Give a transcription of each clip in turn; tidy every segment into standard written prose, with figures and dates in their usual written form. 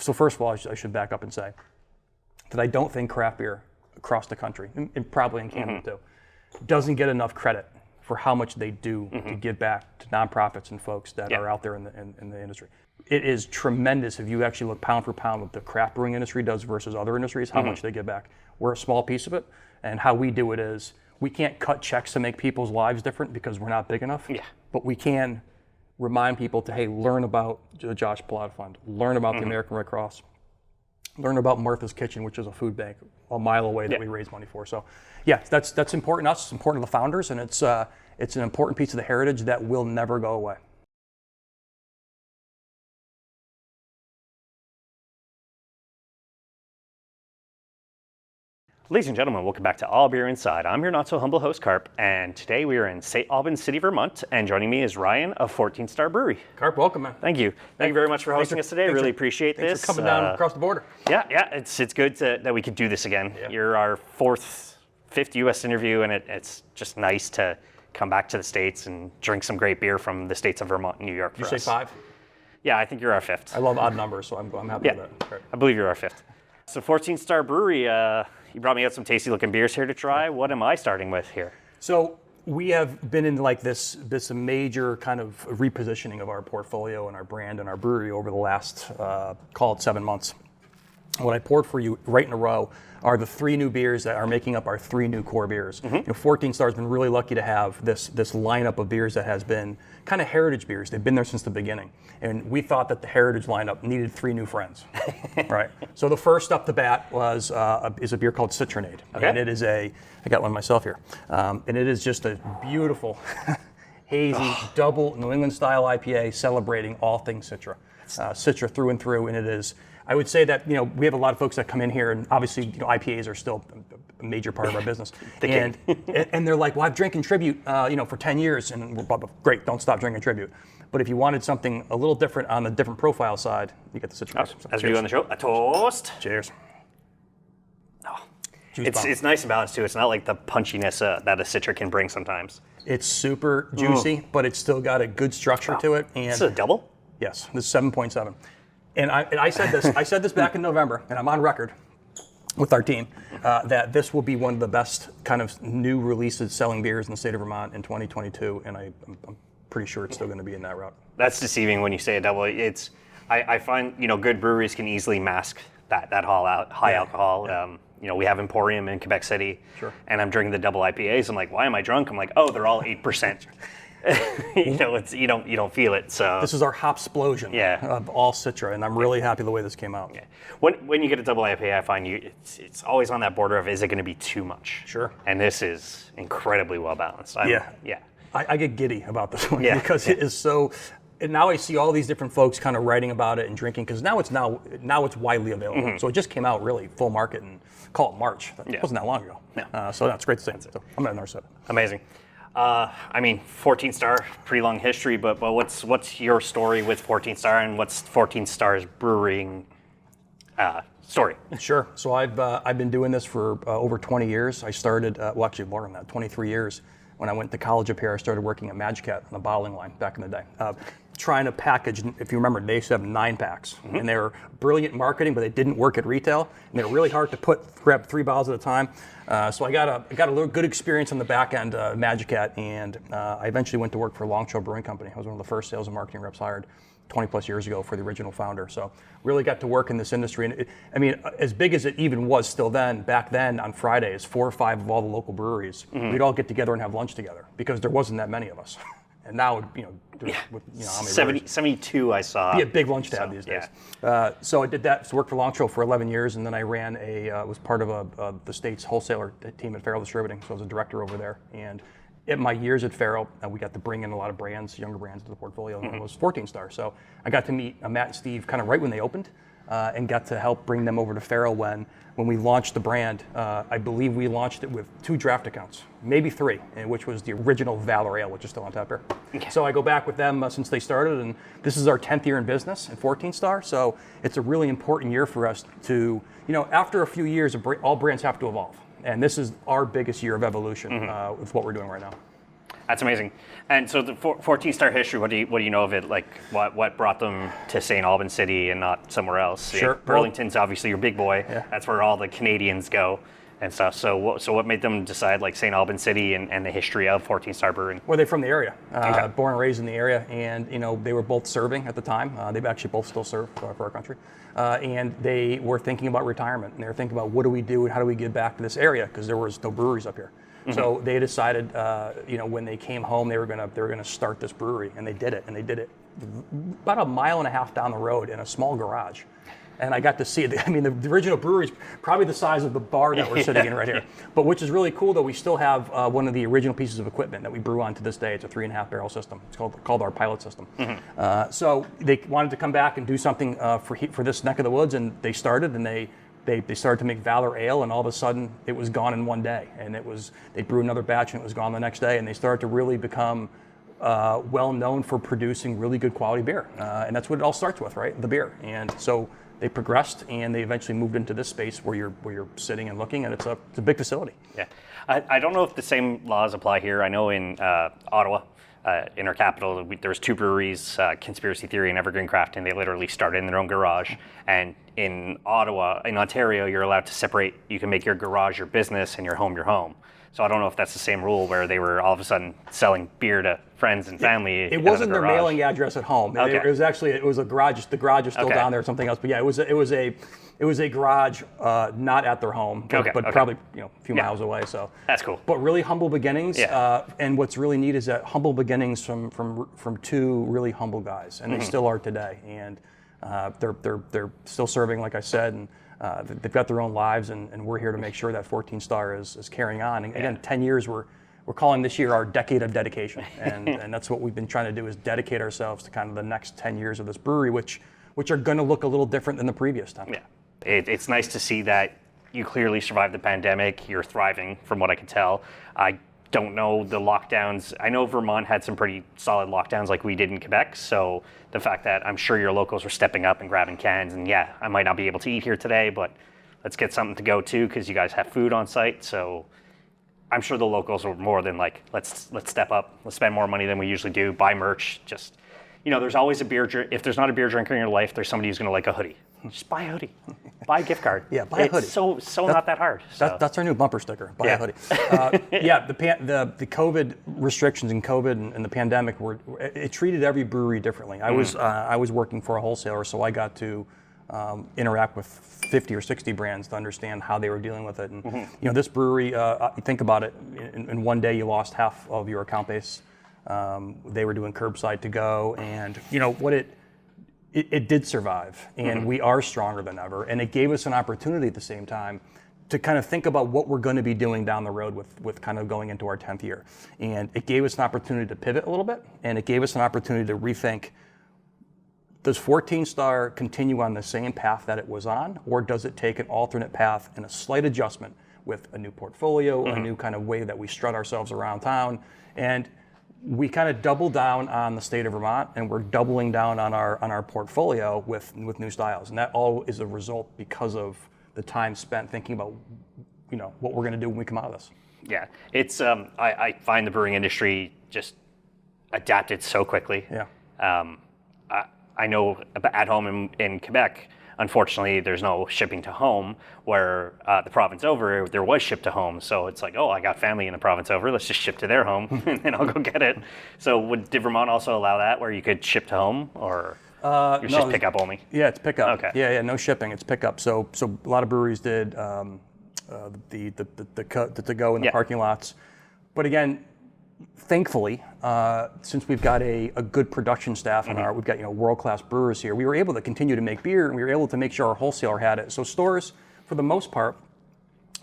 So first of all, I should back up and say that I don't think craft beer across the country, and probably in Canada too, doesn't get enough credit for how much they do to give back to nonprofits and folks that are out there in the industry. It is tremendous if you actually look pound for pound what the craft brewing industry does versus other industries, how much they give back. We're a small piece of it, and how we do it is we can't cut checks to make people's lives different because we're not big enough, but we can remind people to, hey, learn about the Josh Pilata Fund, learn about the American Red Cross, learn about Martha's Kitchen, which is a food bank a mile away that we raise money for. So, yeah, that's important to us. It's important to the founders, and it's an important piece of the heritage that will never go away. Ladies and gentlemen, welcome back to All Beer Inside. I'm your not-so-humble host, Carp, and today we are in St Albans City, Vermont, and joining me is Ryan of 14 Star Brewery. Carp, welcome, man. Thank you. Thank you very much for hosting us today. Really appreciate this. Thanks for coming down across the border. Yeah, it's good that we could do this again. Yeah. You're our fifth U.S. interview, and it's just nice to come back to the States and drink some great beer from the states of Vermont and New York for us. You say 5? Yeah, I think you're our 5th. I love odd numbers, so I'm happy with that. Right. I believe you're our 5th. So 14 Star Brewery, you brought me out some tasty looking beers here to try. What am I starting with here? So we have been in like this major kind of repositioning of our portfolio and our brand and our brewery over the last, call it 7 months. What I poured for you right in a row are the 3 new beers that are making up our 3 new core beers. 14 Star has been really lucky to have this lineup of beers that has been kind of heritage beers. They've been there since the beginning. And we thought that the heritage lineup needed 3 new friends, right? So the first up the bat is a beer called Citranade. Okay. And it is I got one myself here. And it is just a beautiful, hazy, double New England style IPA celebrating all things Citra. Citra through and through, and it is, I would say that, we have a lot of folks that come in here, and obviously, IPAs are still a major part of our business. And they're like, well, I've drinking Tribute, for 10 years, and we're great, don't stop drinking Tribute. But if you wanted something a little different on the different profile side, you get the Citra. As we do on the show, a toast. Cheers. Oh, it's nice and balanced too. It's not like the punchiness that a Citra can bring sometimes. It's super juicy, but it's still got a good structure to it. And this is a double? Yes, this is 7.7. And I said this back in November, and I'm on record with our team, that this will be one of the best kind of new releases selling beers in the state of Vermont in 2022, and I'm pretty sure it's still going to be in that route. That's deceiving when you say a double. I find good breweries can easily mask that high alcohol. Yeah. We have Emporium in Quebec City, and I'm drinking the double IPAs. I'm like, why am I drunk? I'm like, oh, they're all 8%. you don't feel it. So this is our hop-splosion of all Citra, and I'm really happy the way this came out. Yeah. When you get a double IPA, I find it's always on that border of, is it going to be too much? Sure. And this is incredibly well balanced. I get giddy about this one because it is so. And now I see all these different folks kind of writing about it and drinking, because now it's widely available. So it just came out really full market and call it March. It wasn't that long ago. No. So that's great to see. So I'm at another set. Amazing. 14 Star, pretty long history, but what's your story with 14 Star, and what's 14 Star's brewing story? Sure. So I've been doing this for over 20 years. I started, actually more than that, 23 years. When I went to college up here, I started working at Magic Cat on the bottling line back in the day. Trying to package, if you remember, they used to have 9-packs. And they were brilliant marketing, but they didn't work at retail. And they were really hard to grab 3 bottles at a time. So I got a little good experience on the back end of Magic Cat, and I eventually went to work for Longshore Brewing Company. I was one of the first sales and marketing reps hired 20 plus years ago for the original founder. So really got to work in this industry. And as big as it even was still then, back then on Fridays, 4 or 5 of all the local breweries, we'd all get together and have lunch together because there wasn't that many of us. And now, with how many 72 I saw. Be a big lunch to have these days. So I did that. So worked for Longshore for 11 years, and then I ran was part of the state's wholesaler team at Farrell Distributing. So I was a director over there. And in my years at Farrell, we got to bring in a lot of brands, younger brands to the portfolio, and it was 14 Star. So I got to meet Matt and Steve kind of right when they opened, and got to help bring them over to Farrell when we launched the brand. I believe we launched it with 2 draft accounts, maybe 3, which was the original Valor Ale, which is still on tap here. Okay. So I go back with them since they started, and this is our 10th year in business at 14 Star. So it's a really important year for us to, after a few years, all brands have to evolve. And this is our biggest year of evolution with what we're doing right now. That's amazing. And so the 14 Star history, what do you know of it? Like what brought them to St Albans City and not somewhere else? Sure. Burlington's obviously your big boy. Yeah. That's where all the Canadians go and stuff. So what made them decide like St Albans City and the history of 14 Star Brewing? Well, they're from the area, Okay. born and raised in the area, and they were both serving at the time. They actually both still serve for our country, and they were thinking about retirement, and they were thinking about what do we do and how do we give back to this area because there was no breweries up here. So they decided, when they came home, they were gonna start this brewery, and they did it. And they did it about a mile and a half down the road in a small garage. And I got to see it. I mean, the original brewery is probably the size of the bar that we're sitting in right here. But which is really cool, though, we still have one of the original pieces of equipment that we brew on to this day. It's a 3.5 barrel system. It's called our pilot system. So they wanted to come back and do something for this neck of the woods, and they started, and they started to make Valor Ale, and all of a sudden it was gone in one day. And they brewed another batch, and it was gone the next day. And they started to really become well known for producing really good quality beer. And that's what it all starts with, right? The beer. And so they progressed, and they eventually moved into this space where you're sitting and looking, and it's a big facility. Yeah, I don't know if the same laws apply here. I know in Ottawa, in our capital, there's two breweries, Conspiracy Theory and Evergreen Craft, and they literally started in their own garage. And in Ottawa, in Ontario, you're allowed to separate. You can make your garage your business and your home your home. So I don't know if that's the same rule where they were all of a sudden selling beer to friends and family. It wasn't their mailing address at home. Okay. It was a garage. The garage is still Okay. down there or something else. But yeah, it was a garage, not at their home, but Okay. probably a few miles away. So That's cool. But really humble beginnings. Yeah. And what's really neat is that humble beginnings from two really humble guys, and they still are today. And they're still serving, like I said, and they've got their own lives, and we're here to make sure that 14 Star is carrying on. And again, 10 years, we're calling this year our decade of dedication, and that's what we've been trying to do, is dedicate ourselves to kind of the next 10 years of this brewery, which are going to look a little different than the previous time. Yeah, it's nice to see that you clearly survived the pandemic. You're thriving, from what I can tell. I don't know the lockdowns. I know Vermont had some pretty solid lockdowns like we did in Quebec. So the fact that I'm sure your locals were stepping up and grabbing cans, and yeah, I might not be able to eat here today, but let's get something to go to because you guys have food on site. So I'm sure the locals were more than like, let's step up, let's spend more money than we usually do, buy merch. Just, there's always a beer drink. If there's not a beer drinker in your life, there's somebody who's going to like a hoodie. Just buy a hoodie, buy a gift card. Yeah, buy a hoodie. It's so not that hard. So. That's our new bumper sticker. Buy a hoodie. The COVID restrictions and COVID and the pandemic it treated every brewery differently. I was working for a wholesaler, so I got to interact with 50 or 60 brands to understand how they were dealing with it. And this brewery, think about it. In one day, you lost half of your account base. They were doing curbside to go, and it did survive, and we are stronger than ever. And it gave us an opportunity at the same time to kind of think about what we're going to be doing down the road with kind of going into our 10th year. And it gave us an opportunity to pivot a little bit, and it gave us an opportunity to rethink, does 14 Star continue on the same path that it was on, or does it take an alternate path and a slight adjustment with a new portfolio, a new kind of way that we strut ourselves around town? And we kind of doubled down on the state of Vermont, and we're doubling down on our portfolio with new styles, and that all is a result because of the time spent thinking about what we're going to do when we come out of this. Yeah, it's I find the brewing industry just adapted so quickly. Yeah. I know at home in Quebec, unfortunately, there's no shipping to home, where the province over, there was ship to home. So it's like, I got family in the province over, let's just ship to their home, and I'll go get it. So did Vermont also allow that, where you could ship to home, or it's just pick up only? Yeah, it's pick up. Okay. Yeah, no shipping, it's pick up. So a lot of breweries did the to go in the parking lots. But again, thankfully, since we've got a good production staff and we've got world-class brewers here, we were able to continue to make beer, and we were able to make sure our wholesaler had it. So stores, for the most part,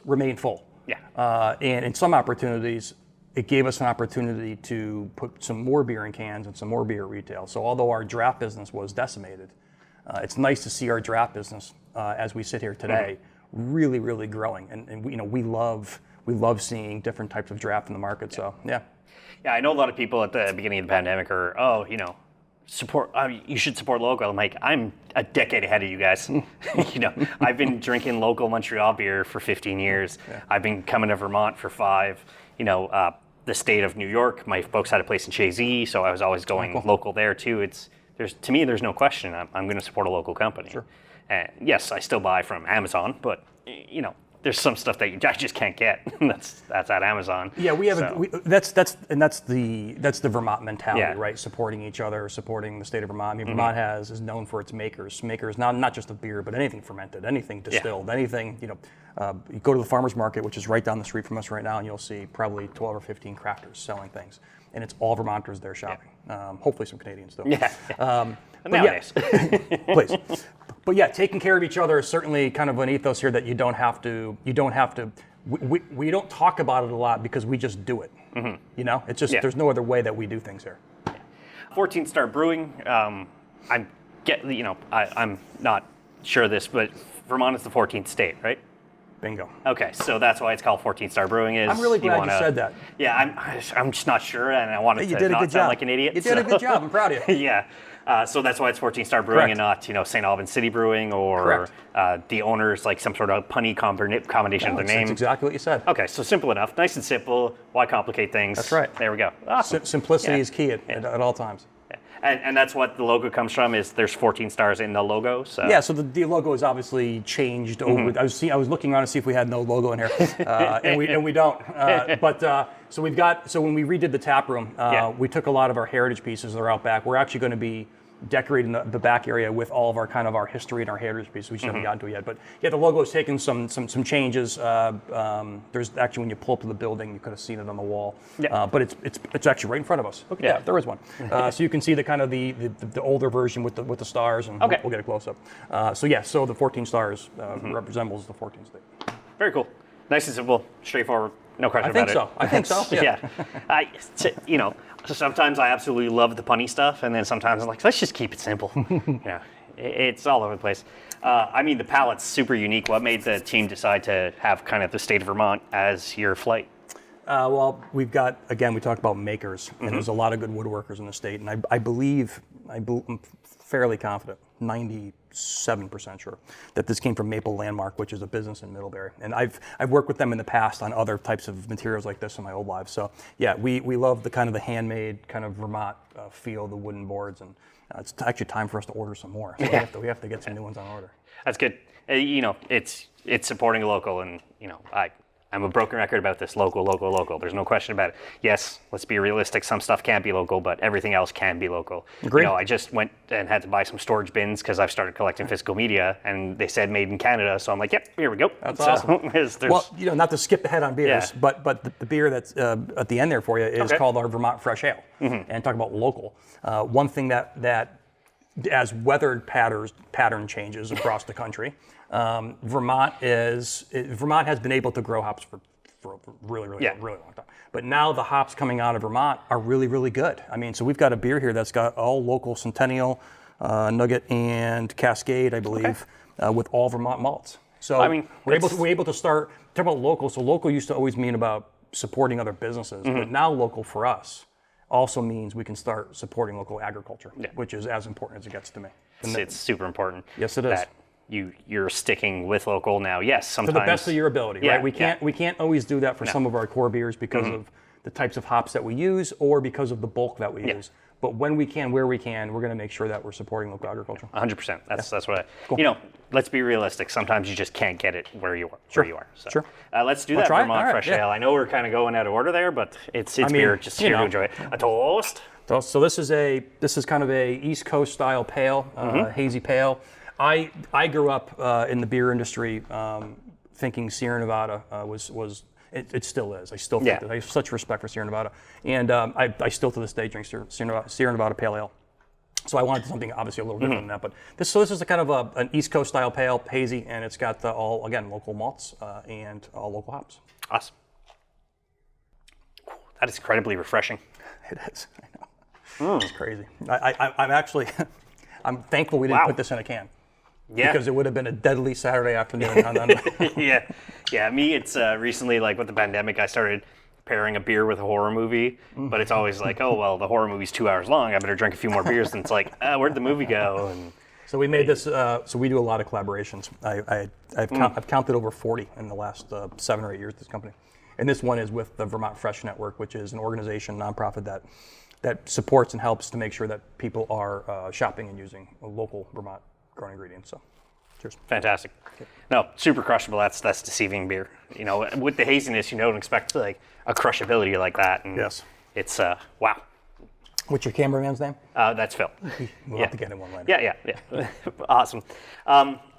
remained full. Yeah. And in some opportunities, it gave us an opportunity to put some more beer in cans and some more beer at retail. So although our draft business was decimated, it's nice to see our draft business, as we sit here today, really, really growing. And we love seeing different types of draft in the market. So yeah. Yeah, I know a lot of people at the beginning of the pandemic are, support. You should support local. I'm like, I'm a decade ahead of you guys. I've been drinking local Montreal beer for 15 years. Yeah. I've been coming to Vermont for 5. the state of New York. My folks had a place in Chazy, so I was always going local there too. To me, there's no question. I'm going to support a local company. Sure. And yes, I still buy from Amazon, but there's some stuff that I just can't get. that's at Amazon. Yeah, we have that's the Vermont mentality, right? Supporting each other, supporting the state of Vermont. I mean, Vermont is known for its makers, not just of beer, but anything fermented, anything distilled, anything. You go to the farmers market, which is right down the street from us right now, and you'll see probably 12 or 15 crafters selling things, and it's all Vermonters there shopping. Hopefully, some Canadians though. Nowadays. Please. But yeah, taking care of each other is certainly kind of an ethos here that you don't have to. We don't talk about it a lot because we just do it. It's just there's no other way that we do things here. 14 Star Brewing. I'm not sure of this, but Vermont is the 14th state, right? Bingo. Okay, so that's why it's called 14 Star Brewing. I'm really glad you said that. Yeah, I'm just not sure, and I wanted to not sound like an idiot. You did a good job. I'm proud of you. Yeah. So that's why it's 14 Star Brewing and not, St Albans City Brewing or the owners, like some sort of punny combination of their name. That's exactly what you said. Okay, so simple enough. Nice and simple. Why complicate things? That's right. There we go. Awesome. Simplicity is key at all times. Yeah. And that's what the logo comes from, is there's 14 stars in the logo. So. Yeah, so the logo is obviously changed over. I was looking around to see if we had no logo in here, and we don't. So when we redid the tap room, we took a lot of our heritage pieces that are out back. We're actually going to be decorating the back area with all of our history and our heritage pieces. We just haven't gotten to it yet, but yeah, the logo has taken some changes. There's actually, when you pull up to the building, you could have seen it on the wall. But it's actually right in front of us. Look at that, there is one. So you can see the kind of the older version with the stars, and we'll get a close up. So the 14 stars resembles the 14th state. Very cool. Nice and simple, straightforward. No question about it. I think so. Yeah. Sometimes I absolutely love the punny stuff, and then sometimes I'm like, let's just keep it simple. It's all over the place. The palate's super unique. What made the team decide to have kind of the state of Vermont as your flight? Well, we've got, again, we talked about makers, and there's a lot of good woodworkers in the state, and I'm fairly confident, 97% sure, that this came from Maple Landmark, which is a business in Middlebury. And I've worked with them in the past on other types of materials like this in my old life. So yeah, we love the kind of the handmade kind of Vermont feel, the wooden boards, and it's actually time for us to order some more. So we have to get some new ones on order. That's good. It's supporting a local, and I'm a broken record about this. Local. There's no question about it. Yes, let's be realistic. Some stuff can't be local, but everything else can be local. Agreed. I just went and had to buy some storage bins because I've started collecting physical media, and they said made in Canada. So I'm like, yep, here we go. That's awesome. Well, not to skip ahead on beers, but the beer that's at the end there for you is called our Vermont Fresh Ale. And talk about local. One thing that as weathered pattern changes across the country, Vermont has been able to grow hops for a really long time. But now the hops coming out of Vermont are really, really good. So we've got a beer here that's got all local Centennial, Nugget, and Cascade, I believe, with all Vermont malts. So we're able to start talk about local. So local used to always mean about supporting other businesses, but now local for us also means we can start supporting local agriculture, which is as important as it gets to me. It's super important. Yes, it is. That you're sticking with local now. Yes, sometimes to the best of your ability, right? We can't always do that for some of our core beers because of the types of hops that we use or because of the bulk that we use. But when we can, where we can, we're going to make sure that we're supporting local agriculture. 100%. That's what let's be realistic. Sometimes you just can't get it where you are. So, let's do that Vermont Fresh Ale. I know we're kind of going out of order there, but it's beer. Just here to enjoy it. A toast. So this is kind of a East Coast style pale, hazy pale. I grew up in the beer industry thinking Sierra Nevada was. It still is. I still think that. I have such respect for Sierra Nevada. And I still to this day drink Sierra Nevada Pale Ale. So I wanted something obviously a little different than that. But this is a kind of an East Coast style pale, hazy, and it's got all, again, local malts and all local hops. Awesome. That is incredibly refreshing. It is. I know. It's crazy. I'm actually, I'm thankful we didn't put this in a can. Yeah. Because it would have been a deadly Saturday afternoon. Me, it's recently, like with the pandemic, I started pairing a beer with a horror movie, but it's always like, oh, well, the horror movie's 2 hours long. I better drink a few more beers. And it's like, where'd the movie go? And so we made this, so we do a lot of collaborations. I've counted over 40 in the last 7 or 8 years at this company. And this one is with the Vermont Fresh Network, which is an organization, nonprofit that supports and helps to make sure that people are shopping and using local Vermont grown ingredients. So, cheers. Fantastic. No, super crushable. That's deceiving beer. With the haziness, you don't expect like a crushability like that. And yes. It's wow. What's your cameraman's name? That's Phil. We'll have to get him one later. Yeah. Awesome.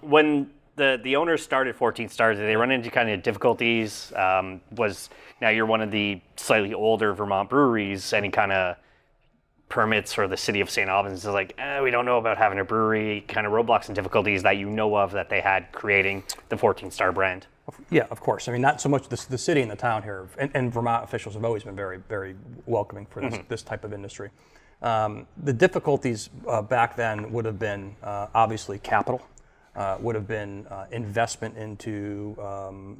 When the owners started 14 Stars, did they run into kind of difficulties? Now you're one of the slightly older Vermont breweries. Any kind of permits for the city of St Albans is like, we don't know about having a brewery, kind of roadblocks and difficulties that you know of that they had creating the 14 Star brand? Yeah, of course. I mean, not so much the city and the town here, and Vermont officials have always been very, very welcoming for this type of industry. The difficulties back then would have been obviously capital, would have been investment into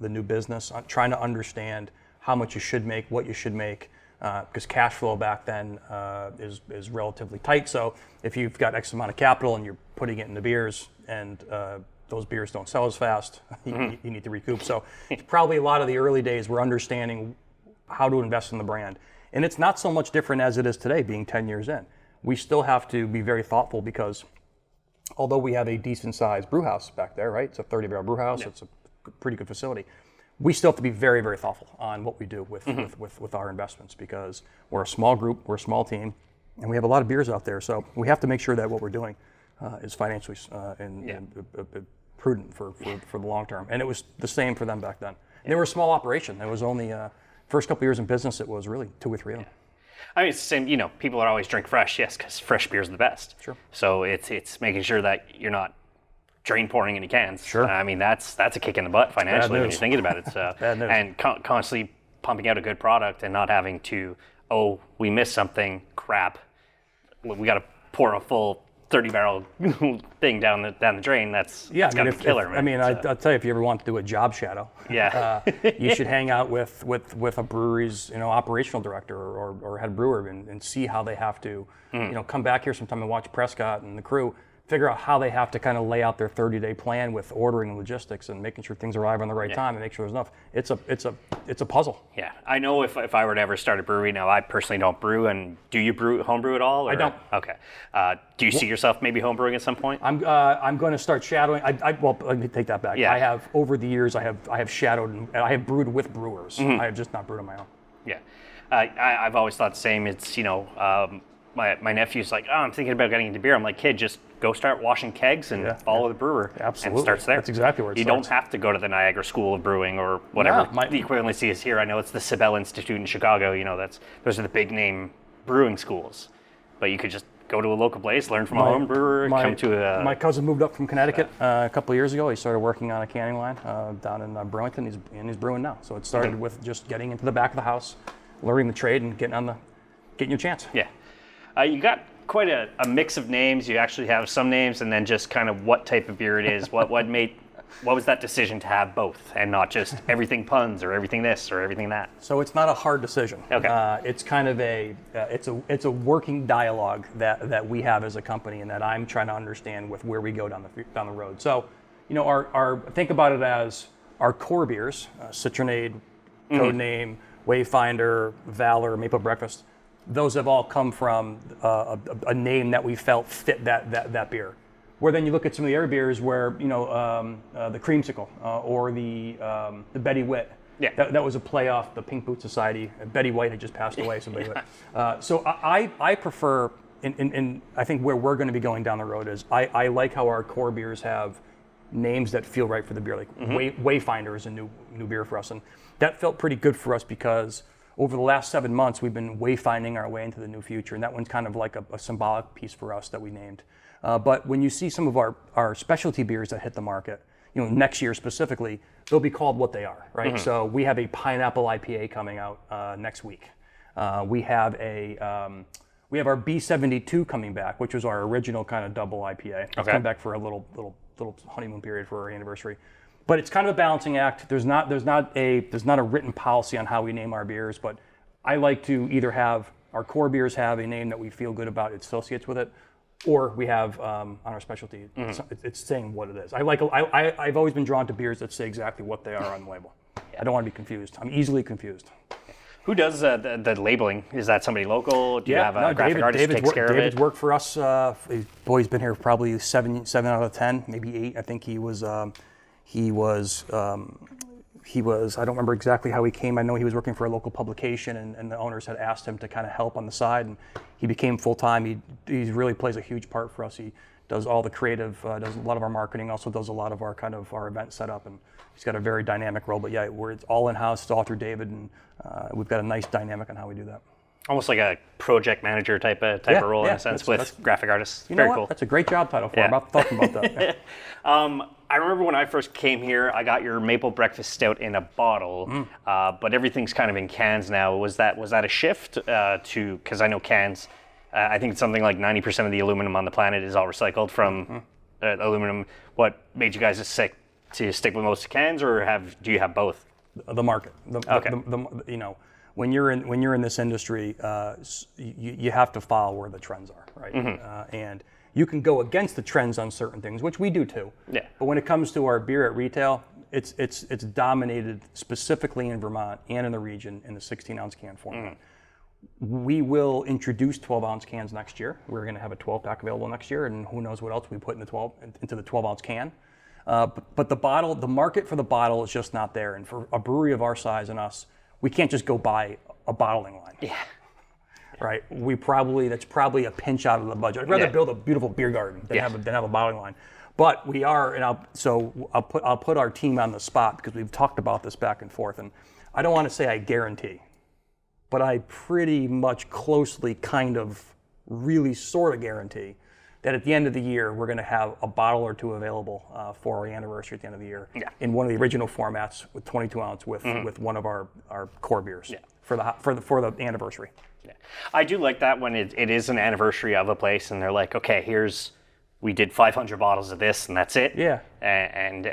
the new business, trying to understand how much you should make, what you should make, because cash flow back then is relatively tight. So if you've got X amount of capital and you're putting it into beers and those beers don't sell as fast, you need to recoup. So it's probably a lot of the early days we're understanding how to invest in the brand. And it's not so much different as it is today, being 10 years in. We still have to be very thoughtful because although we have a decent sized brew house back there, right? It's a 30-barrel brew house. Yeah. It's a pretty good facility. We still have to be very, very thoughtful on what we do with our investments because we're a small group, we're a small team, and we have a lot of beers out there. So we have to make sure that what we're doing is financially prudent for the long term. And it was the same for them back then. They were a small operation. It was only first couple years in business, it was really 2 or 3 of them. I mean, it's the same, people are always drink fresh, yes, because fresh beer is the best. Sure. So it's making sure that you're not drain pouring into cans. Sure. I mean, that's a kick in the butt financially when you're thinking about it. So, Bad news. And constantly pumping out a good product and not having to, we missed something, crap. We got to pour a full 30-barrel thing down the drain. That's got to be killer. I'll tell you, if you ever want to do a job shadow, you should hang out with a brewery's operational director or head brewer and see how they have to come back here sometime and watch Prescott and the crew figure out how they have to kind of lay out their 30-day plan with ordering and logistics and making sure things arrive on the right time and make sure there's enough. It's a puzzle. Yeah, I know if I were to ever start a brewery, now I personally don't brew, and do you homebrew at all? Or? I don't. Okay. Do you see yourself maybe homebrewing at some point? I'm going to start shadowing. Well, let me take that back. Yeah. I have over the years I have shadowed and I have brewed with brewers. I have just not brewed on my own. Yeah, I've always thought the same. It's my nephew's like, I'm thinking about getting into beer. I'm like, kid, just go start washing kegs and follow the brewer. Absolutely. And it starts there. That's exactly where it starts. You don't have to go to the Niagara School of Brewing or whatever the equivalency is here. I know it's the Sibel Institute in Chicago. Those are the big name brewing schools. But you could just go to a local place, learn from a home brewer, come to a... My cousin moved up from Connecticut a couple of years ago. He started working on a canning line down in Burlington. He's brewing now. So it started with just getting into the back of the house, learning the trade, and getting your chance. Yeah. You got quite a mix of names. You actually have some names and then just kind of what type of beer it is. What was that decision to have both and not just everything puns or everything this or everything that? So it's not a hard decision. Okay. It's kind of it's a working dialogue that we have as a company and that I'm trying to understand with where we go down the road. So, our think about it as our core beers, Citranade, CodeName, Wayfinder, Valor, Maple Breakfast. Those have all come from a name that we felt fit that beer. Where then you look at some of the other beers where the Creamsicle or the Betty White. Yeah. That was a play off the Pink Boot Society. Betty White had just passed away. So Betty White. So I prefer, in I think where we're going to be going down the road is I like how our core beers have names that feel right for the beer. Like Wayfinder is a new beer for us, and that felt pretty good for us because over the last 7 months, we've been wayfinding our way into the new future, and that one's kind of like a symbolic piece for us that we named. But when you see some of our specialty beers that hit the market, next year specifically, they'll be called what they are, right? So we have a pineapple IPA coming out next week. We have our B72 coming back, which was our original kind of double IPA. It's come back for a little honeymoon period for our anniversary. But it's kind of a balancing act. There's not a written policy on how we name our beers, but I like to either have our core beers have a name that we feel good about, it associates with it, or we have on our specialty, it's saying what it is. I've always been drawn to beers that say exactly what they are on the label. I don't want to be confused. I'm easily confused. Who does the labeling? Is that somebody local? Do you have a graphic artist who takes care of it? David's worked for us. He's been here probably seven out of 10, maybe 8. I think he was. I don't remember exactly how he came. I know he was working for a local publication, and the owners had asked him to kind of help on the side, and he became full time. He really plays a huge part for us. He does all the creative, does a lot of our marketing, also does a lot of our our event setup, and he's got a very dynamic role. But yeah, it's all in house. It's all through David, and we've got a nice dynamic on how we do that. Almost like a project manager type of role in a sense with graphic artists. Very cool. That's a great job title for him. I'm talking about that. I remember when I first came here, I got your maple breakfast stout in a bottle, but everything's kind of in cans now. Was that a shift to, because I know cans, I think it's something like 90% of the aluminum on the planet is all recycled from aluminum. What made you guys stick with most cans, or do you have both? The market. When you're in this industry, you have to follow where the trends are, right? And you can go against the trends on certain things, which we do too. Yeah. But when it comes to our beer at retail, it's dominated specifically in Vermont and in the region in the 16-ounce can format. We will introduce 12-ounce cans next year. We're going to have a 12-pack available next year, and who knows what else we put into the 12-ounce can. But the market for the bottle is just not there. And for a brewery of our size and us, we can't just go buy a bottling line. Yeah. Right. That's probably a pinch out of the budget. I'd rather build a beautiful beer garden than have a bottling line. But we are, and I'll put our team on the spot because we've talked about this back and forth. And I don't want to say I guarantee, but I pretty much closely kind of really sort of guarantee that at the end of the year, we're going to have a bottle or two available for our anniversary at the end of the year in one of the original formats with 22 ounce with one of our core beers for the anniversary. Yeah. I do like that when it is an anniversary of a place and they're like, okay, we did 500 bottles of this and that's it. Yeah. And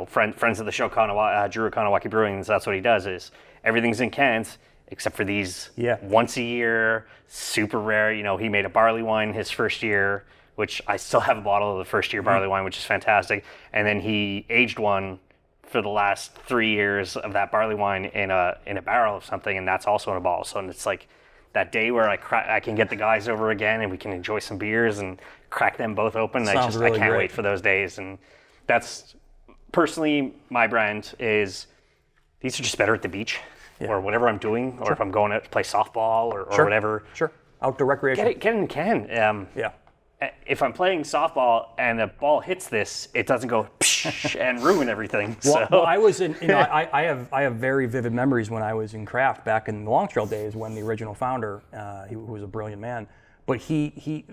friends of the show, Drew Kanawaki Brewing, that's what he does is everything's in cans except for these once a year, super rare. He made a barley wine his first year, which I still have a bottle of the first year barley wine, which is fantastic. And then he aged one for the last 3 years of that barley wine in a barrel of something, and that's also in a bottle. So it's like that day where I can get the guys over again and we can enjoy some beers and crack them both open. I can't wait for those days. And that's personally my brand is these are just better at the beach or whatever I'm doing, or if I'm going out to play softball or whatever. Sure. Outdoor recreation. Get in the can. If I'm playing softball and a ball hits this, it doesn't go psh and ruin everything. Well, I was in. I have very vivid memories when I was in craft back in the Long Trail days when the original founder, who was a brilliant man, but the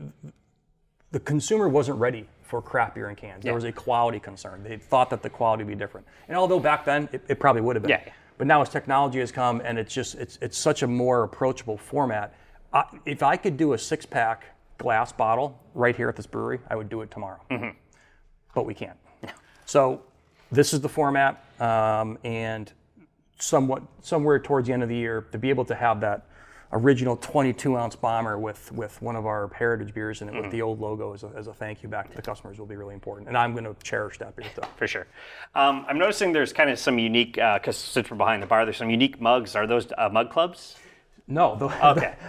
consumer wasn't ready for craft beer in cans. There was a quality concern. They thought that the quality would be different, and although back then it probably would have been. But now as technology has come and it's such a more approachable format. If I could do a 6-pack glass bottle right here at this brewery, I would do it tomorrow. But we can't. So this is the format, and somewhere towards the end of the year, to be able to have that original 22-ounce bomber with one of our heritage beers in it with the old logo as a thank you back to the customers will be really important. And I'm going to cherish that beer stuff. For sure. I'm noticing there's kind of some unique, because since we're behind the bar, there's some unique mugs. Are those mug clubs? No,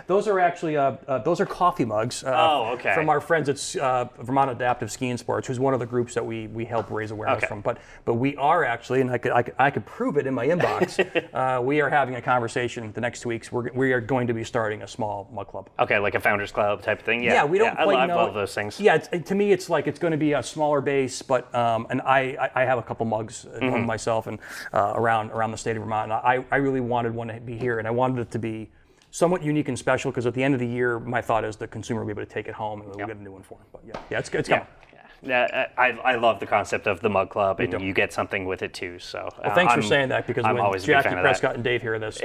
those are actually those are coffee mugs from our friends at Vermont Adaptive Ski and Sports, who's one of the groups that we help raise awareness from. But we are actually, and I could prove it in my inbox. We are having a conversation the next 2 weeks. We are going to be starting a small mug club. Okay, like a founders club type of thing. Yeah, we don't quite know. I love those things. Yeah, to me it's like it's going to be a smaller base, but and I have a couple mugs myself and around the state of Vermont. And I really wanted one to be here, and I wanted it to be somewhat unique and special because at the end of the year, my thought is the consumer will be able to take it home and we'll get a new one for them. But it's coming. I love the concept of the mug club, and you get something with it too. So thanks for saying that because when Jackie Prescott and Dave hear this.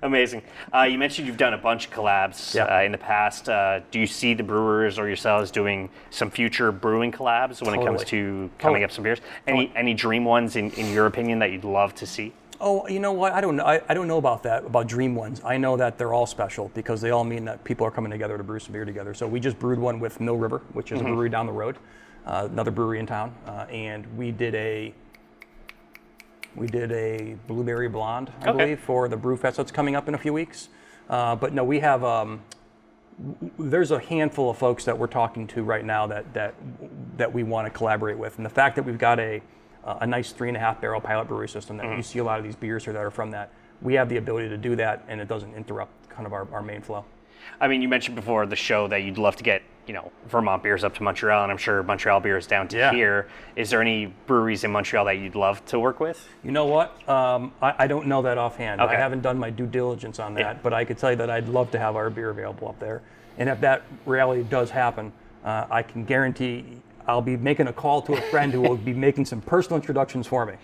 Amazing. You mentioned you've done a bunch of collabs in the past. Do you see the brewers or yourselves doing some future brewing collabs when it comes to coming up some beers? Any dream ones in your opinion that you'd love to see? Oh, you know what? I don't know. I don't know about that, about dream ones. I know that they're all special because they all mean that people are coming together to brew some beer together. So we just brewed one with Mill River, which is a brewery down the road, another brewery in town, and we did We did a blueberry blonde, I believe, for the Brew Fest that's coming up in a few weeks. But no, we have. There's a handful of folks that we're talking to right now that we want to collaborate with, and the fact that we've got a nice 3.5 barrel pilot brewery system that you see a lot of these beers here that are from that. We have the ability to do that, and it doesn't interrupt kind of our main flow. I mean, you mentioned before the show that you'd love to get, Vermont beers up to Montreal, and I'm sure Montreal beers down to here. Is there any breweries in Montreal that you'd love to work with? You know what? I don't know that offhand. Okay. I haven't done my due diligence on that, but I could tell you that I'd love to have our beer available up there. And if that reality does happen, I can guarantee I'll be making a call to a friend who will be making some personal introductions for me.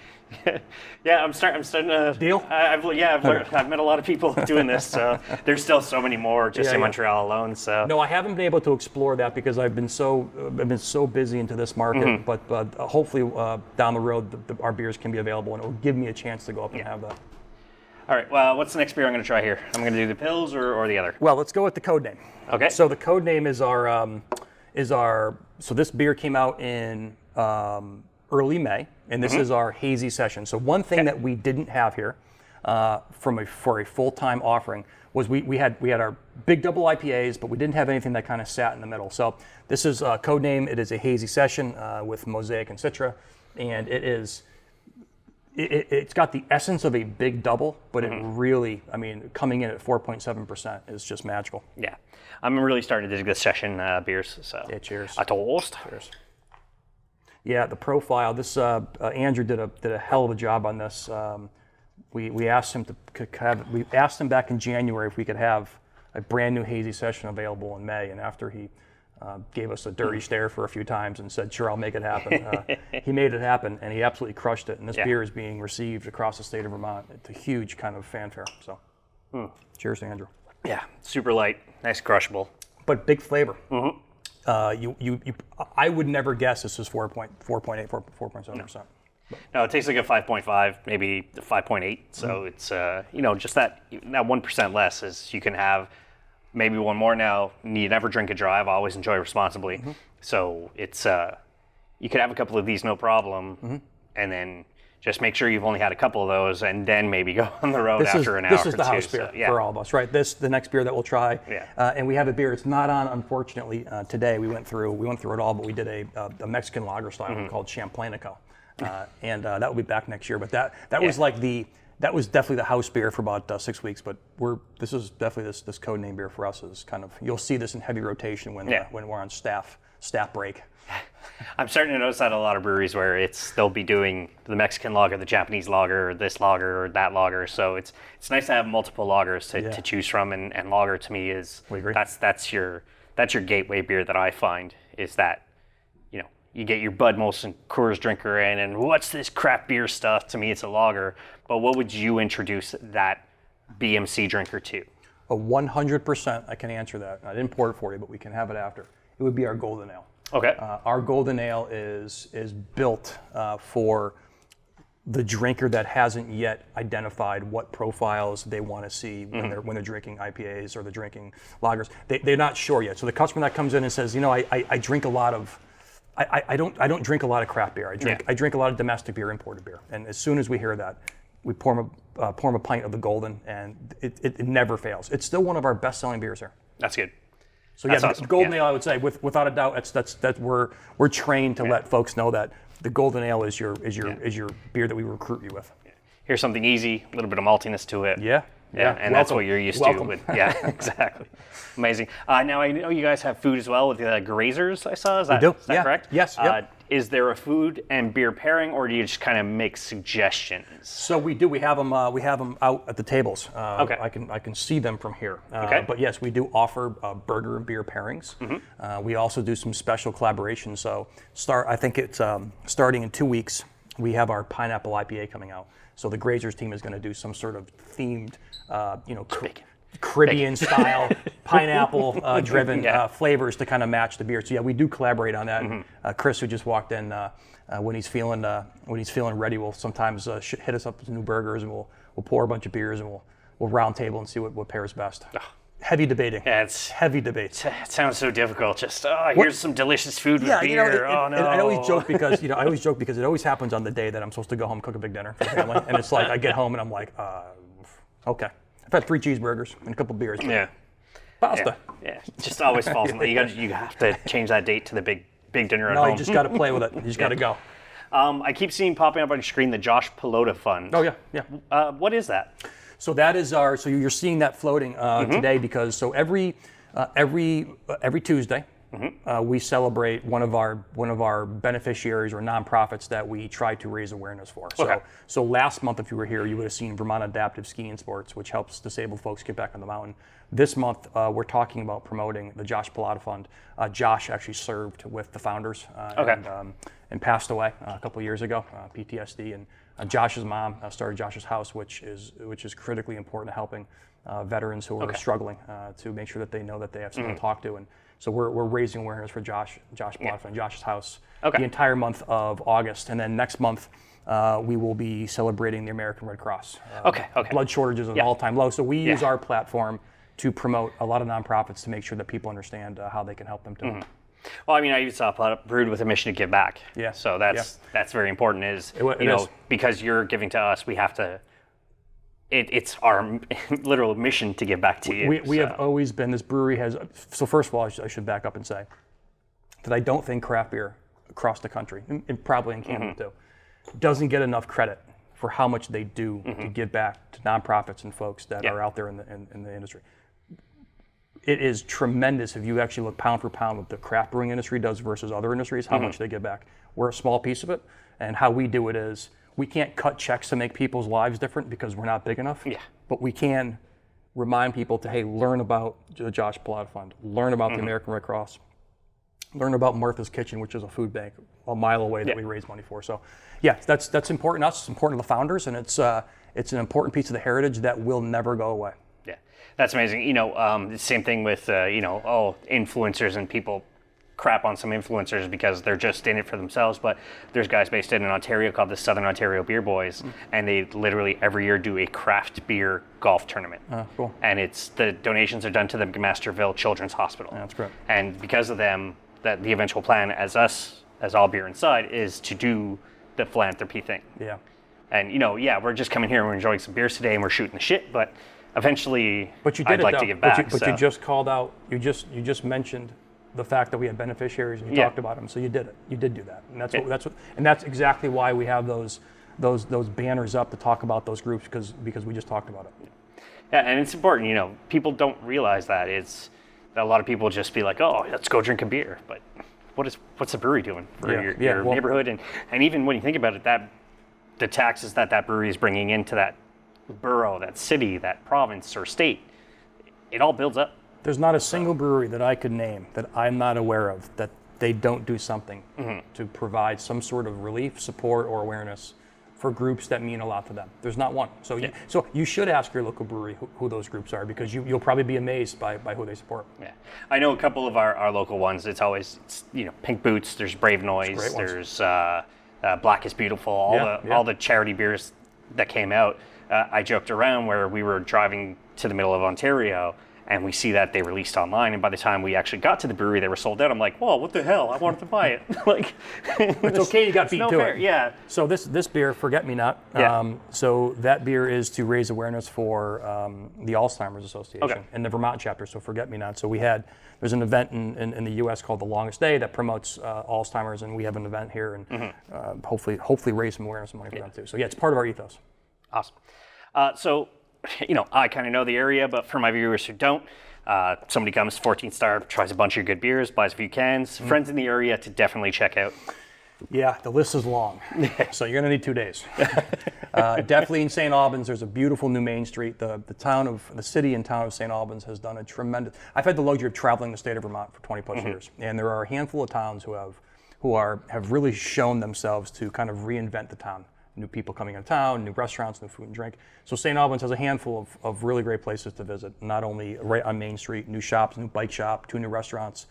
Yeah, I'm starting to deal. I've met a lot of people doing this. So there's still so many more just in Montreal alone. So no, I haven't been able to explore that because I've been so busy into this market. But hopefully down the road, our beers can be available, and it will give me a chance to go up and have that. All right. Well, what's the next beer I'm going to try here? I'm going to do the Pils or the other. Well, let's go with the CodeName. Okay. So the CodeName is our. So this beer came out in early May, and this is our hazy session. So one thing that we didn't have here for a full-time offering was we had our big double IPAs, but we didn't have anything that kind of sat in the middle. So this is CodeName. It is a hazy session with Mosaic and Citra, and it's got the essence of a big double, but it really, coming in at 4.7% is just magical. Yeah. I'm really starting to dig this session beers. So yeah, cheers. A toast. Cheers. Yeah, the profile. This Andrew did a hell of a job on this. We asked him we asked him back in January if we could have a brand new hazy session available in May, and after he gave us a dirty stare for a few times and said, "Sure, I'll make it happen." He made it happen, and he absolutely crushed it. And this beer is being received across the state of Vermont. It's a huge kind of fanfare. So, cheers to Andrew. Yeah, super light, nice crushable, but big flavor. I would never guess this is 4.7%. No, it tastes like a 5.5, maybe 5.8. So it's just that 1% less is you can have. Maybe one more now. You never drink and drive. Always enjoy responsibly. So it's you could have a couple of these no problem, and then just make sure you've only had a couple of those, and then maybe go on the road after an hour or two. This is the house beer for all of us, right? The next beer that we'll try. And we have a beer. It's not on, unfortunately, today. We went through it all, but we did a Mexican lager style called Chaffin, and that will be back next year. But that was like that was definitely the house beer for about 6 weeks, but this is definitely this CodeName beer for us is kind of, you'll see this in heavy rotation when we're on staff break. I'm starting to notice that a lot of breweries where they'll be doing the Mexican lager, the Japanese lager, or this lager or that lager. So it's nice to have multiple lagers to choose from, and lager to me is that's your gateway beer that I find is that. You get your Bud Molson Coors drinker in, and what's this crap beer stuff? To me, it's a lager. But what would you introduce that BMC drinker to? 100%, I can answer that. I didn't pour it for you, but we can have it after. It would be our Golden Ale. Okay. Our Golden Ale is built for the drinker that hasn't yet identified what profiles they want to see when they're drinking IPAs or they're drinking lagers. They're not sure yet. So the customer that comes in and says, I drink a lot of. I don't drink a lot of craft beer. I drink a lot of domestic beer, imported beer. And as soon as we hear that, we pour them a pint of the Golden, and it never fails. It's still one of our best-selling beers here. That's good. So that's awesome. Golden Ale, I would say, without a doubt, that's we're trained to let folks know that the Golden Ale is your beer that we recruit you with. Here's something easy, a little bit of maltiness to it. Yeah. And that's what you're used to. Exactly. Amazing. Now, I know you guys have food as well with the grazers, I saw. Is that correct? Yes. Yep. Is there a food and beer pairing, or do you just kind of make suggestions? So we do. We have them out at the tables. Okay. I can see them from here. Okay. But yes, we do offer burger and beer pairings. We also do some special collaborations. So I think it's starting in 2 weeks. We have our pineapple IPA coming out. So the Grazers team is going to do some sort of themed, Caribbean-style, pineapple-driven flavors to kind of match the beer. So yeah, we do collaborate on that. Chris, who just walked in, when he's feeling ready, will sometimes hit us up with new burgers, and we'll pour a bunch of beers, and we'll round table and see what pairs best. heavy debating. Yeah, it's heavy debate. It sounds so difficult. Just here's some delicious food with beer. Oh no! I always joke because it always happens on the day that I'm supposed to go home and cook a big dinner for the family, and it's like I get home and I'm like, okay, I've had 3 cheeseburgers and a couple beers. Yeah. Pasta. Yeah. Just always falls. You have to change that date to the big dinner at home. No, you just got to play with it. You just got to go. I keep seeing popping up on your screen the Josh Pelota Fund. Oh yeah. What is that? So that is so you're seeing that floating today because every Tuesday we celebrate one of our beneficiaries or nonprofits that we try to raise awareness for. So last month, if you were here, you would have seen Vermont Adaptive Skiing Sports, which helps disabled folks get back on the mountain. This month, we're talking about promoting the Josh Pelota Fund. Josh actually served with the founders and passed away a couple of years ago, PTSD. And Josh's mom started Josh's House, which is critically important to helping veterans who are struggling to make sure that they know that they have someone to talk to. And so we're raising awareness for Josh Pelota Fund, Josh's House, the entire month of August. And then next month, we will be celebrating the American Red Cross. Blood shortages is an all-time low. So we use our platform to promote a lot of nonprofits to make sure that people understand how they can help them too. Well, I mean, I even saw Brewed with a mission to give back. Yeah. So that's very important. Because you're giving to us, we have to. It's our literal mission to give back to you. We have always been. This brewery has. So first of all, I should back up and say that I don't think craft beer across the country, and probably in Canada too, doesn't get enough credit for how much they do to give back to nonprofits and folks that are out there in the industry. It is tremendous if you actually look pound for pound what the craft brewing industry does versus other industries, how much they give back. We're a small piece of it, and how we do it is we can't cut checks to make people's lives different because we're not big enough. Yeah. But we can remind people to, hey, learn about the Josh Pelota Fund, learn about the American Red Cross, learn about Martha's Kitchen, which is a food bank a mile away that we raise money for. So, yeah, that's important to us. It's important to the founders, and it's an important piece of the heritage that will never go away. Yeah, that's amazing. The same thing with influencers, and people crap on some influencers because they're just in it for themselves. But there's guys based in Ontario called the Southern Ontario Beer Boys, and they literally every year do a craft beer golf tournament. Cool. And the donations are done to the Masterville Children's Hospital. Yeah, that's great. And because of them, that the eventual plan as All Beer Inside is to do the philanthropy thing. Yeah. And we're just coming here and we're enjoying some beers today and we're shooting the shit, but eventually I'd like to give back. But you just called out, you just mentioned the fact that we had beneficiaries and you talked about them, so you did it. You did do that, and that's exactly why we have those banners up to talk about those groups because we just talked about it. Yeah, and it's important. People don't realize that a lot of people just be like, oh, let's go drink a beer, but what's a brewery doing for your neighborhood? And even when you think about it, that the taxes that brewery is bringing into that borough, that city, that province or state, it all builds up. There's not a single brewery that I could name that I'm not aware of that they don't do something to provide some sort of relief, support, or awareness for groups that mean a lot to them. There's not one. So you should ask your local brewery who those groups are, because you'll probably be amazed by who they support. Yeah, I know a couple of our local ones. It's always Pink Boots. There's Brave Noise. There's Black is Beautiful. All the charity beers that came out. I joked around where we were driving to the middle of Ontario, and we see that they released online, and by the time we actually got to the brewery, they were sold out. I'm like, whoa, what the hell? I wanted to buy it. It's okay, you got beat to it. Yeah. So this beer, Forget Me Not. So that beer is to raise awareness for the Alzheimer's Association and the Vermont chapter. So Forget Me Not. So there's an event in the U.S. called the Longest Day that promotes Alzheimer's, and we have an event here, and hopefully raise some awareness and money for them too. So it's part of our ethos. Awesome. I kind of know the area, but for my viewers who don't, somebody comes, 14 Star, tries a bunch of good beers, buys a few cans, friends in the area to definitely check out. Yeah, the list is long, so you're going to need 2 days. Definitely in St Albans, there's a beautiful new Main Street. The city and town of St Albans has done a tremendous. I've had the luxury of traveling the state of Vermont for 20 plus years, and there are a handful of towns who have really shown themselves to kind of reinvent the town. New people coming into town, new restaurants, new food and drink. So St. Albans has a handful of really great places to visit, not only right on Main Street, new shops, new bike shop, 2 new restaurants.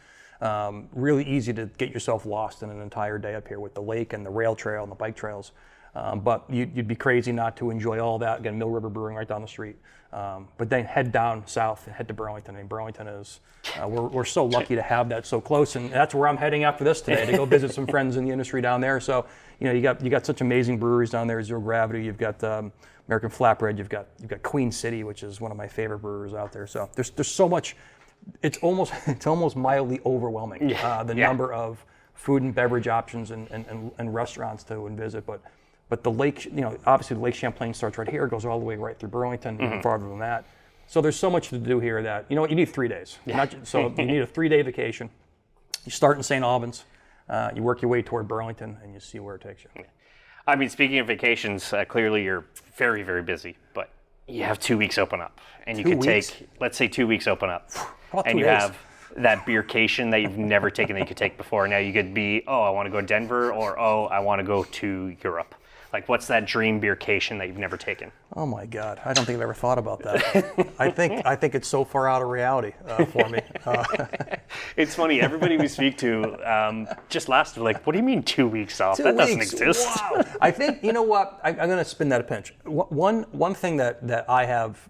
Really easy to get yourself lost in an entire day up here with the lake and the rail trail and the bike trails. But you'd be crazy not to enjoy all that. Again, Mill River Brewing right down the street. But then head down south and head to Burlington. I mean, Burlington is, we're so lucky to have that so close. And that's where I'm heading after this today, to go visit some friends in the industry down there. So, you got such amazing breweries down there, Zero Gravity. You've got American Flatbread. You've got Queen City, which is one of my favorite brewers out there. So there's so much. It's almost mildly overwhelming, the number of food and beverage options and restaurants to visit. But the lake, obviously the Lake Champlain starts right here, goes all the way right through Burlington, even farther than that. So there's so much to do here that, you need 3 days. So you need a 3-day vacation. You start in St Albans, you work your way toward Burlington, and you see where it takes you. Yeah. I mean, speaking of vacations, clearly you're very, very busy, but you have 2 weeks open up. And you could take, let's say 2 weeks open up. And you have that beercation that you've never taken that you could take before. Now you could be, I want to go to Denver, or I want to go to Europe. Like, what's that dream beercation that you've never taken? Oh my God, I don't think I've ever thought about that. I think it's so far out of reality for me. It's funny, everybody we speak to just last week, like, what do you mean 2 weeks off? That doesn't exist. Wow. I think, you know what, I'm going to spin that a pinch. One thing that I have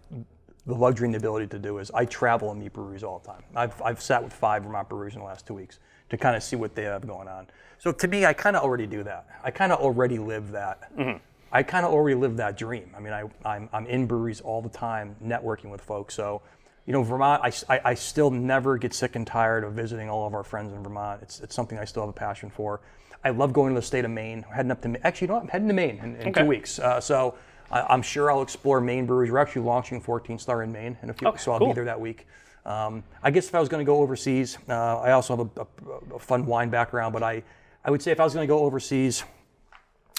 the luxury and the ability to do is I travel and meet breweries all the time. I've sat with 5 Vermont breweries in the last 2 weeks to kind of see what they have going on. So to me, I kind of already do that. I kind of already live that. Mm-hmm. I kind of already live that dream. I mean, I'm in breweries all the time, networking with folks. So, Vermont, I still never get sick and tired of visiting all of our friends in Vermont. It's something I still have a passion for. I love going to the state of Maine. We're heading up to, actually, I'm heading to Maine in 2 weeks. So I'm sure I'll explore Maine breweries. We're actually launching 14 Star in Maine in a few weeks, so I'll be there that week. I guess if I was going to go overseas, I also have a fun wine background, but I would say if I was going to go overseas,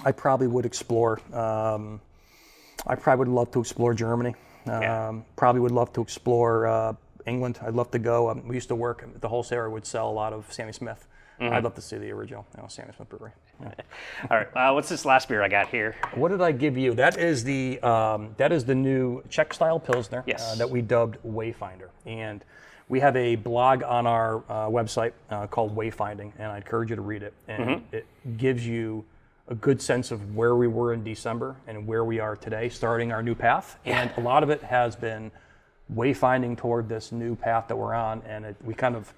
I probably would explore. I probably would love to explore Germany. Probably would love to explore England. I'd love to go. We used to work at the wholesaler would sell a lot of Sammy Smith. Mm-hmm. I'd love to see the original Sammy Smith brewery. Yeah. All right. What's this last beer I got here? What did I give you? That is the new Czech style Pilsner that we dubbed Wayfinder. And we have a blog on our website called Wayfinding, and I encourage you to read it. And it gives you a good sense of where we were in December and where we are today, starting our new path. And a lot of it has been wayfinding toward this new path that we're on, and we kind of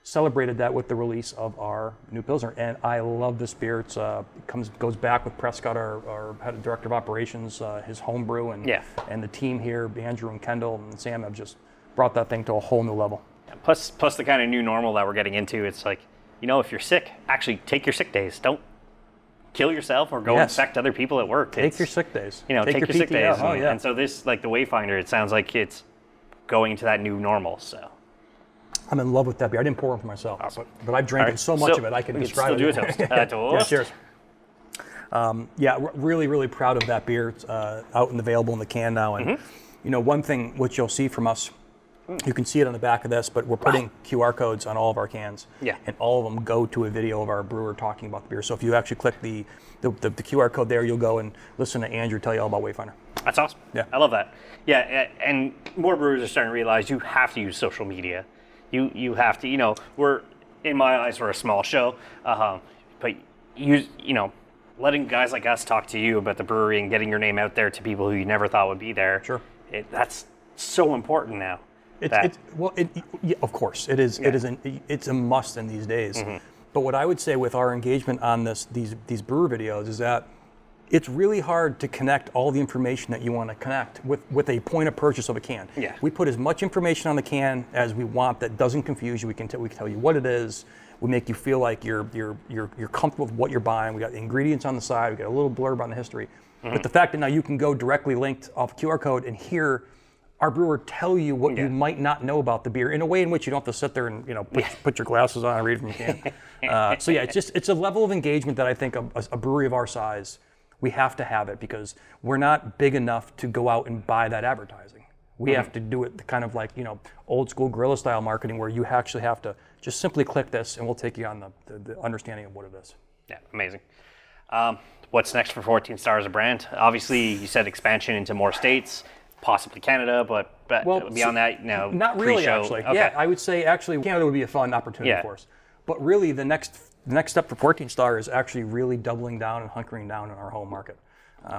celebrated that with the release of our new Pilsner. And I love this beer. It goes back with Prescott, our head director of operations, his homebrew, and the team here, Andrew and Kendall and Sam have just brought that thing to a whole new level. Yeah, plus the kind of new normal that we're getting into. It's like, if you're sick, actually take your sick days. Don't kill yourself or go infect other people at work. Take your sick days. Take your sick days. And so this, like the Wayfinder, it sounds like it's going to that new normal. So I'm in love with that beer. I didn't pour one for myself, but I've drank so much of it, I can describe it. Still do a toast. Cheers. Really, really proud of that beer. It's out and available in the can now. And one thing which you'll see from us, you can see it on the back of this, but we're putting QR codes on all of our cans. Yeah. And all of them go to a video of our brewer talking about the beer. So if you actually click the QR code there, you'll go and listen to Andrew tell you all about Wayfinder. That's awesome. Yeah. I love that. Yeah, and more brewers are starting to realize you have to use social media. You have to, we're, in my eyes, we're a small show, but letting guys like us talk to you about the brewery and getting your name out there to people who you never thought would be there. Sure. That's so important now. Of course, it is. Yeah. It's a must in these days. Mm-hmm. But what I would say with our engagement on these brewer videos is that it's really hard to connect all the information that you want to connect with a point of purchase of a can. Yeah. We put as much information on the can as we want that doesn't confuse you. We can tell you what it is. We make you feel like you're comfortable with what you're buying. We got ingredients on the side. We got a little blurb on the history. Mm-hmm. But the fact that now you can go directly linked off a QR code and hear our brewer tell you what you might not know about the beer in a way in which you don't have to sit there and put your glasses on and read from the can. It's a level of engagement that I think a brewery of our size, we have to have it, because we're not big enough to go out and buy that advertising. We have to do it kind of like old school guerrilla style marketing, where you actually have to just simply click this and we'll take you on the understanding of what it is. Yeah, amazing. What's next for 14 Star as a brand? Obviously, you said expansion into more states. Possibly Canada, but beyond that, not really, actually. Okay. Yeah, I would say actually Canada would be a fun opportunity for us. But really, the next step for 14 Star is actually really doubling down and hunkering down in our home market.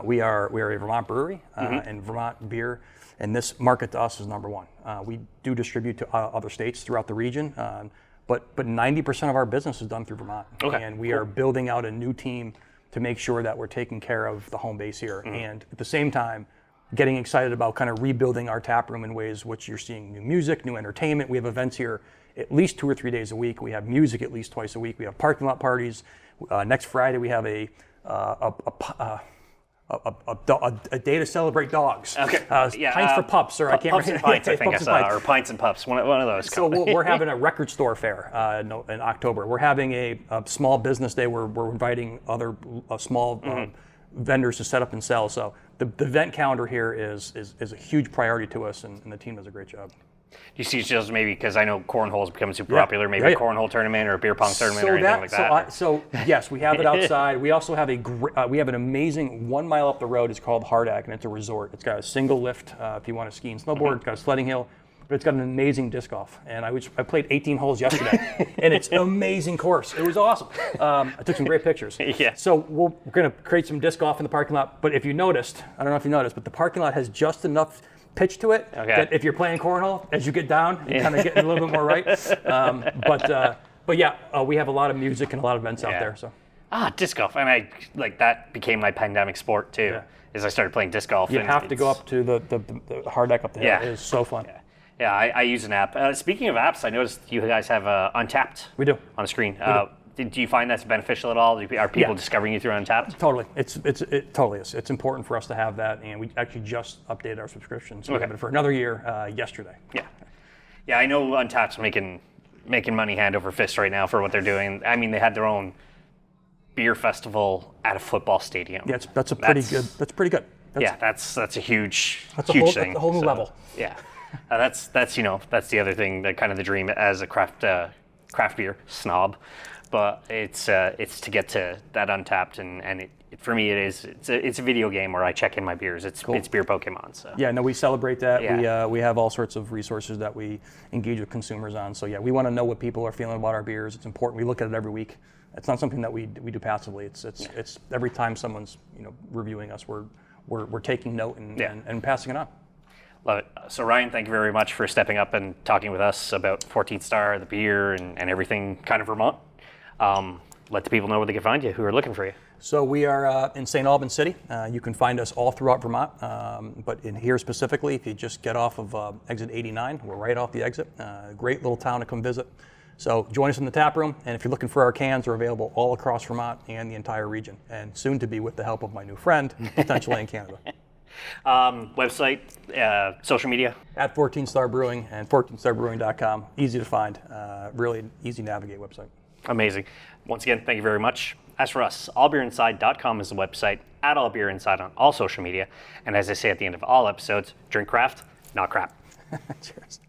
We are a Vermont brewery, and Vermont beer, and this market to us is number one. We do distribute to other states throughout the region, but 90% of our business is done through Vermont. Okay, And we are building out a new team to make sure that we're taking care of the home base here. And at the same time, getting excited about kind of rebuilding our tap room in ways which you're seeing new music, new entertainment. We have events here at least 2 or 3 days a week. We have music at least twice a week. We have parking lot parties. Next Friday we have a day to celebrate dogs. Okay. Pints for pups, or I can't Pups and remember. Pints, I think I saw, or Pints and Pups, one of those. So we're having a record store fair in October. We're having a small business day where we're inviting other small vendors to set up and sell. So the event calendar here is a huge priority to us, and the team does a great job. Do you see just maybe, because I know cornhole is becoming super popular, maybe a cornhole tournament or a beer pong tournament or anything like that? So yes, we have it outside. We also have we have an amazing 1 mile up the road. It's called Hardak, and it's a resort. It's got a single lift if you want to ski and snowboard. It's got a sledding hill, but it's got an amazing disc golf. And I played 18 holes yesterday, and it's an amazing course. It was awesome. I took some great pictures. Yeah. So we're going to create some disc golf in the parking lot. But if you noticed, I don't know if you noticed, but the parking lot has just enough pitch to it that if you're playing cornhole, as you get down, you kind of get a little bit more right. But yeah, we have a lot of music and a lot of events out there. So disc golf, and that became my pandemic sport too. Yeah. As I started playing disc golf. You have to go up to the hard deck up the hill. Yeah. It is so fun. Yeah, I use an app. Speaking of apps, I noticed you guys have Untappd. We do. On the screen. Do you find that's beneficial at all? Are people discovering you through Untappd? Totally. It totally is. It's important for us to have that, and we actually just updated our subscription. So we have it for another year yesterday. Yeah, I know Untappd's making money hand over fist right now for what they're doing. I mean, they had their own beer festival at a football stadium. Yeah, that's pretty good. That's a huge thing. That's a whole new level. Yeah, that's the other thing, that kind of the dream as a craft beer snob. But it's to get to that Untappd, and for me it's a video game where I check in my beers. It's beer Pokemon. So yeah, no, we celebrate that. Yeah. We have all sorts of resources that we engage with consumers on. So yeah, we want to know what people are feeling about our beers. It's important. We look at it every week. It's not something that we do passively. It's every time someone's reviewing us, we're taking note and passing it on. Love it. So Ryan, thank you very much for stepping up and talking with us about 14th Star, the beer, and everything kind of Vermont. Let the people know where they can find you who are looking for you. So we are in St Albans City. You can find us all throughout Vermont, but in here specifically, if you just get off of exit 89, we're right off the exit. Great little town to come visit. So join us in the tap room, and if you're looking for our cans, they're available all across Vermont and the entire region, and soon to be with the help of my new friend, potentially in Canada. Website, social media? At 14 Star Brewing and 14starbrewing.com. Easy to find, really easy to navigate website. Amazing. Once again, thank you very much. As for us, allbeerinside.com is the website, at allbeerinside on all social media. And as I say at the end of all episodes, drink craft, not crap. Cheers.